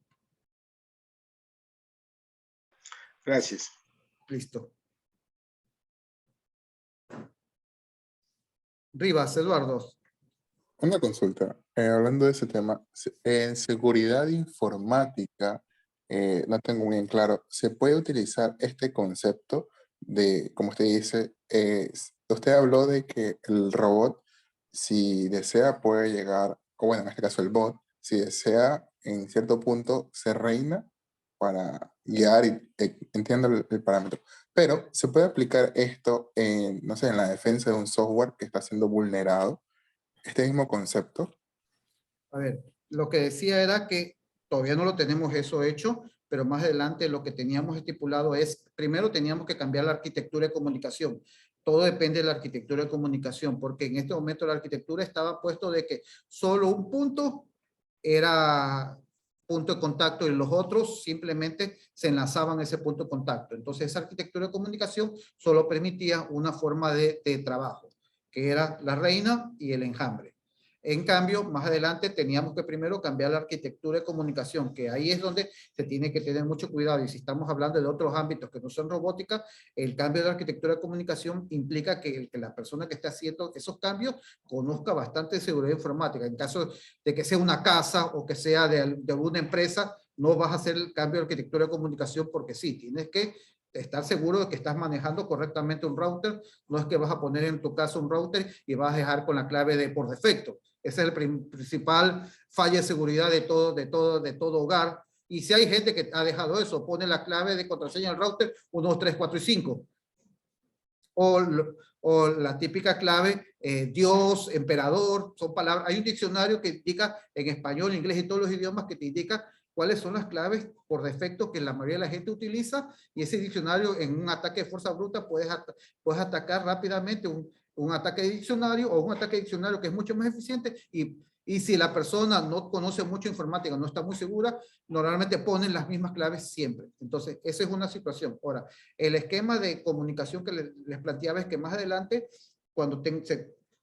Gracias. Listo. Rivas, Eduardo. Una consulta. Hablando de ese tema, en seguridad informática, no tengo muy bien claro, ¿se puede utilizar este concepto de, como usted dice, usted habló de que el robot, si desea, puede llegar, o bueno, en este caso el bot, si desea, en cierto punto, ser reina para guiar y entiendo el parámetro. Pero se puede aplicar esto en, no sé, en la defensa de un software que está siendo vulnerado, este mismo concepto. A ver, lo que decía era que todavía no lo tenemos eso hecho, pero más adelante lo que teníamos estipulado es, primero teníamos que cambiar la arquitectura de comunicación. Todo depende de la arquitectura de comunicación, porque en este momento la arquitectura estaba puesto de que solo un punto era punto de contacto y los otros simplemente se enlazaban a ese punto de contacto. Entonces esa arquitectura de comunicación solo permitía una forma de trabajo, que era la reina y el enjambre. En cambio, más adelante teníamos que primero cambiar la arquitectura de comunicación, que ahí es donde se tiene que tener mucho cuidado. Y si estamos hablando de otros ámbitos que no son robótica, el cambio de arquitectura de comunicación implica que la persona que esté haciendo esos cambios conozca bastante seguridad informática. En caso de que sea una casa o que sea de alguna empresa, no vas a hacer el cambio de arquitectura de comunicación porque sí, tienes que estar seguro de que estás manejando correctamente un router. No es que vas a poner en tu casa un router y vas a dejar con la clave de por defecto. Ese es el principal falla de seguridad de todo hogar. Y si hay gente que ha dejado eso, pone la clave de contraseña del router 1, 2, 3, 4 y 5. O la típica clave Dios, emperador, son palabras. Hay un diccionario que indica en español, inglés y todos los idiomas que te indica cuáles son las claves por defecto que la mayoría de la gente utiliza, y ese diccionario en un ataque de fuerza bruta puedes atacar rápidamente un ataque de diccionario o un ataque de diccionario que es mucho más eficiente, y si la persona no conoce mucho informática, no está muy segura, normalmente ponen las mismas claves siempre. Entonces, esa es una situación. Ahora, el esquema de comunicación que les planteaba es que más adelante, cuando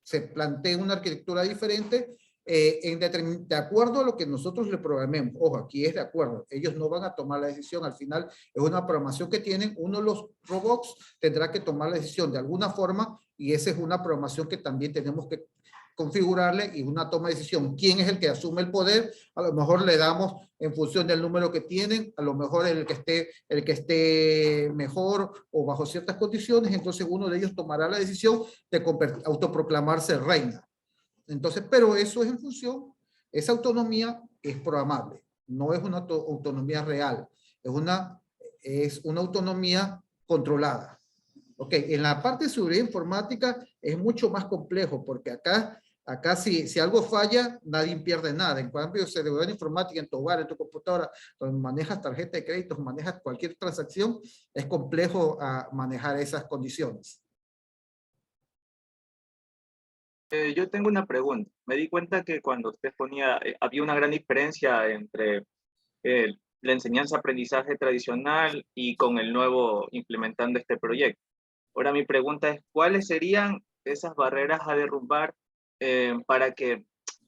se plantee una arquitectura diferente, de acuerdo a lo que nosotros le programemos, ojo, aquí es de acuerdo, ellos no van a tomar la decisión, al final es una programación que tienen, uno de los robots tendrá que tomar la decisión de alguna forma, y esa es una programación que también tenemos que configurarle, y una toma de decisión. ¿Quién es el que asume el poder? A lo mejor le damos en función del número que tienen, a lo mejor el que esté mejor o bajo ciertas condiciones, entonces uno de ellos tomará la decisión de autoproclamarse reina. Entonces, pero eso es en función, esa autonomía es programable, no es una autonomía real, es una autonomía controlada. Ok, en la parte de seguridad informática es mucho más complejo, porque acá si algo falla, nadie pierde nada. En cambio, seguridad informática en tu hogar, en tu computadora, donde manejas tarjeta de crédito, manejas cualquier transacción, es complejo manejar esas condiciones. Yo tengo una pregunta. Me di cuenta que cuando usted ponía, había una gran diferencia entre la enseñanza-aprendizaje tradicional y con el nuevo implementando este proyecto. Ahora mi pregunta es, ¿cuáles serían esas barreras a derrumbar para que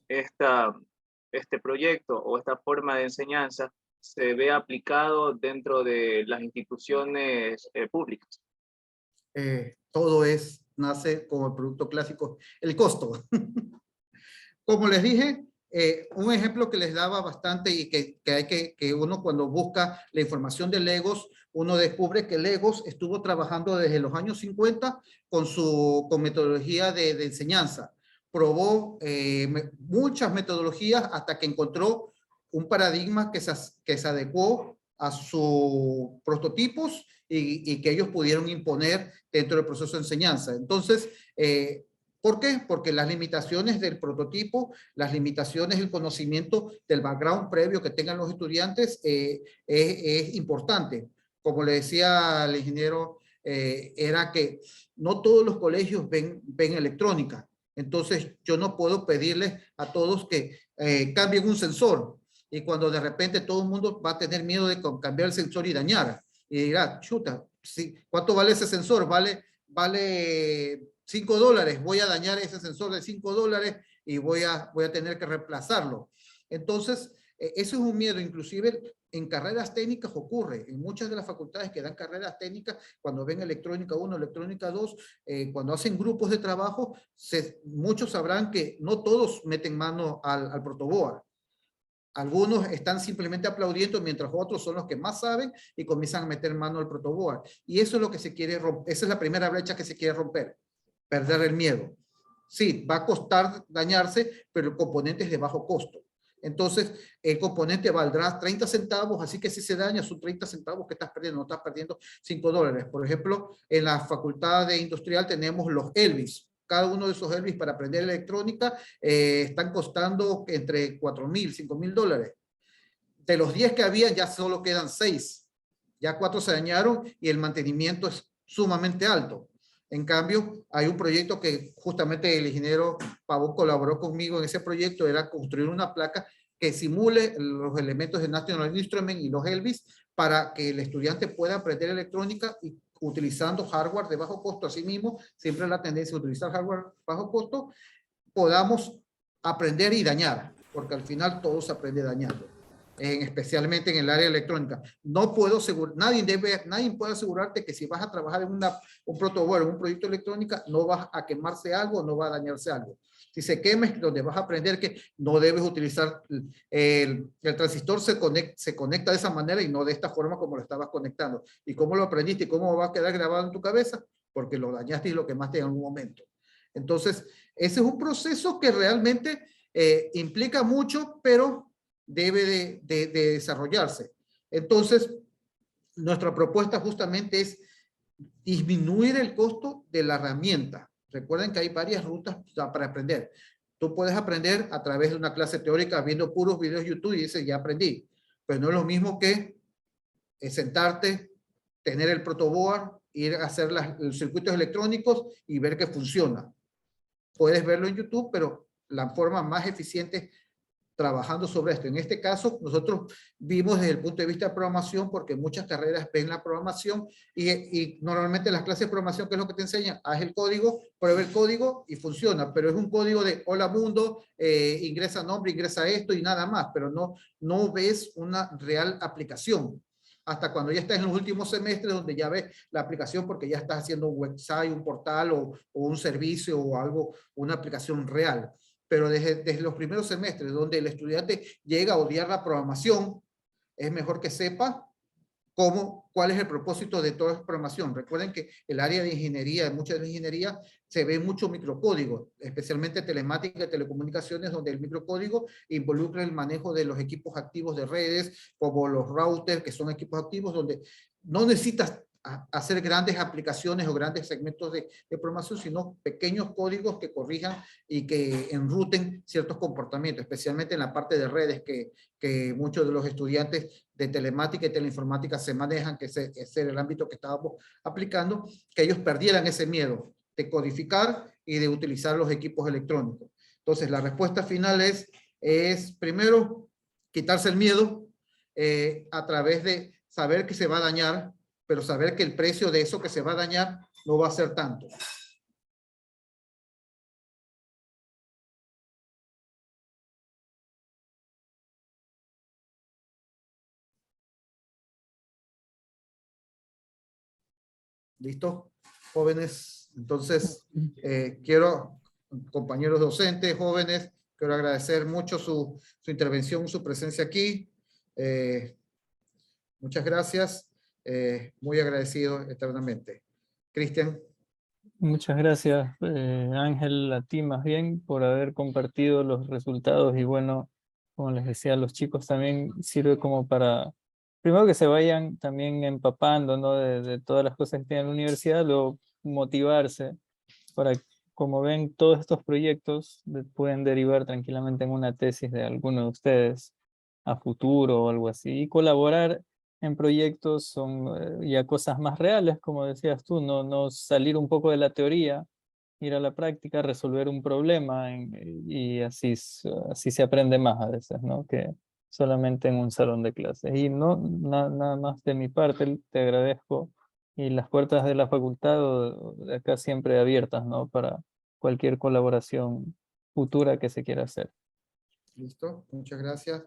este proyecto o esta forma de enseñanza se vea aplicado dentro de las instituciones públicas? Todo nace como el producto clásico, el costo. Como les dije, un ejemplo que les daba bastante y que uno cuando busca la información de Legos, uno descubre que Legos estuvo trabajando desde los años 50 con metodología de enseñanza. Probó muchas metodologías hasta que encontró un paradigma que se adecuó a sus prototipos y que ellos pudieron imponer dentro del proceso de enseñanza. Entonces, ¿por qué? Porque las limitaciones del prototipo, las limitaciones del conocimiento del background previo que tengan los estudiantes es importante. Como le decía al ingeniero era que no todos los colegios ven electrónica. Entonces, yo no puedo pedirles a todos que cambien un sensor. Y cuando de repente todo el mundo va a tener miedo de cambiar el sensor y dañar. Y dirá, chuta, sí, ¿cuánto vale ese sensor? Vale $5. Voy a dañar ese sensor de $5 y voy a tener que reemplazarlo. Entonces, eso es un miedo. Inclusive en carreras técnicas ocurre. En muchas de las facultades que dan carreras técnicas, cuando ven electrónica 1, electrónica 2, cuando hacen grupos de trabajo, muchos sabrán que no todos meten mano al protoboard. Algunos están simplemente aplaudiendo, mientras otros son los que más saben y comienzan a meter mano al protoboard. Y eso es lo que se quiere romper. Esa es la primera brecha que se quiere romper. Perder el miedo. Sí, va a costar dañarse, pero el componente es de bajo costo. Entonces, el componente valdrá 30 centavos, así que si se daña, son 30 centavos que estás perdiendo, no estás perdiendo $5. Por ejemplo, en la Facultad de Industrial tenemos los Elvis. Cada uno de esos Elvis para aprender electrónica están costando entre $4,000, $5,000. De los 10 que había, ya solo quedan 6. Ya 4 se dañaron y el mantenimiento es sumamente alto. En cambio, hay un proyecto que justamente el ingeniero Pavón colaboró conmigo en ese proyecto, era construir una placa que simule los elementos de National Instruments y los Elvis para que el estudiante pueda aprender electrónica y utilizando hardware de bajo costo. Asimismo, siempre la tendencia a utilizar hardware bajo costo, podamos aprender y dañar, porque al final todo se aprende dañando. Especialmente en el área electrónica. No puedo asegurar, nadie puede asegurarte que si vas a trabajar en un protoboard, en un proyecto electrónico, no vas a quemarse algo, no va a dañarse algo. Si se quema es donde vas a aprender que no debes utilizar el transistor, se conecta de esa manera y no de esta forma como lo estabas conectando. ¿Y cómo lo aprendiste y cómo va a quedar grabado en tu cabeza? Porque lo dañaste y lo quemaste en algún momento. Entonces, ese es un proceso que realmente implica mucho, pero debe de desarrollarse. Entonces, nuestra propuesta justamente es disminuir el costo de la herramienta. Recuerden que hay varias rutas para aprender. Tú puedes aprender a través de una clase teórica viendo puros videos de YouTube y dices, ya aprendí. Pero no es lo mismo que sentarte, tener el protoboard, ir a hacer los circuitos electrónicos y ver que funciona. Puedes verlo en YouTube, pero la forma más eficiente trabajando sobre esto. En este caso, nosotros vimos desde el punto de vista de programación, porque muchas carreras ven la programación y normalmente las clases de programación, ¿qué es lo que te enseñan? Haz el código, prueba el código y funciona, pero es un código de hola mundo, ingresa nombre, ingresa esto y nada más, pero no ves una real aplicación. Hasta cuando ya estás en los últimos semestres donde ya ves la aplicación porque ya estás haciendo un website, un portal o un servicio o algo, una aplicación real. Pero desde los primeros semestres, donde el estudiante llega a odiar la programación, es mejor que sepa cuál es el propósito de toda esa programación. Recuerden que el área de ingeniería, de mucha de la ingeniería, se ve mucho microcódigo, especialmente telemática y telecomunicaciones, donde el microcódigo involucra el manejo de los equipos activos de redes, como los routers, que son equipos activos, donde no necesitas hacer grandes aplicaciones o grandes segmentos de programación, sino pequeños códigos que corrijan y que enruten ciertos comportamientos, especialmente en la parte de redes que muchos de los estudiantes de telemática y teleinformática se manejan, que ese es el ámbito que estábamos aplicando, que ellos perdieran ese miedo de codificar y de utilizar los equipos electrónicos. Entonces, la respuesta final es primero, quitarse el miedo a través de saber que se va a dañar, pero saber que el precio de eso que se va a dañar no va a ser tanto. ¿Listo, jóvenes? Entonces, compañeros docentes, jóvenes, quiero agradecer mucho su intervención, su presencia aquí. Muchas gracias. Muy agradecido eternamente. Cristian. Muchas gracias, Ángel, a ti más bien por haber compartido los resultados y bueno, como les decía, a los chicos también sirve como para, primero que se vayan también empapando, ¿no? de todas las cosas que tiene la universidad, luego motivarse para, como ven, todos estos proyectos pueden derivar tranquilamente en una tesis de alguno de ustedes a futuro o algo así, y colaborar en proyectos son ya cosas más reales, como decías tú, no salir un poco de la teoría, ir a la práctica, resolver un problema y así se aprende más a veces, ¿no? Que solamente en un salón de clases. Y nada más de mi parte, te agradezco, y las puertas de la facultad de acá siempre abiertas, ¿no? Para cualquier colaboración futura que se quiera hacer. Listo, muchas gracias.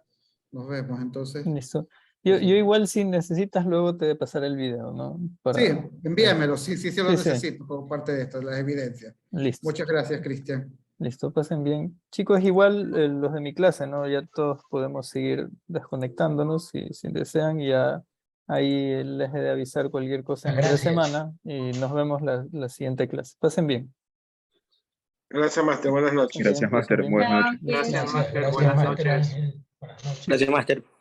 Nos vemos entonces. Listo. Yo igual, si necesitas, luego te pasaré el video, ¿no? Sí, envíamelo, sí lo Sí, sí. necesito como parte de esto, las evidencias. Listo. Muchas gracias, Cristian. Listo, pasen bien. Chicos, igual los de mi clase, ¿no? Ya todos podemos seguir desconectándonos si desean, y ya ahí les he de avisar cualquier cosa en Gracias. la semana y nos vemos la siguiente clase. Pasen bien. Gracias, Máster. Buenas noches. Gracias, Pasen Máster. bien. Buenas noches. Gracias, Máster. Gracias, Buenas Máster noches. Ángel. Buenas noches. Gracias, Máster.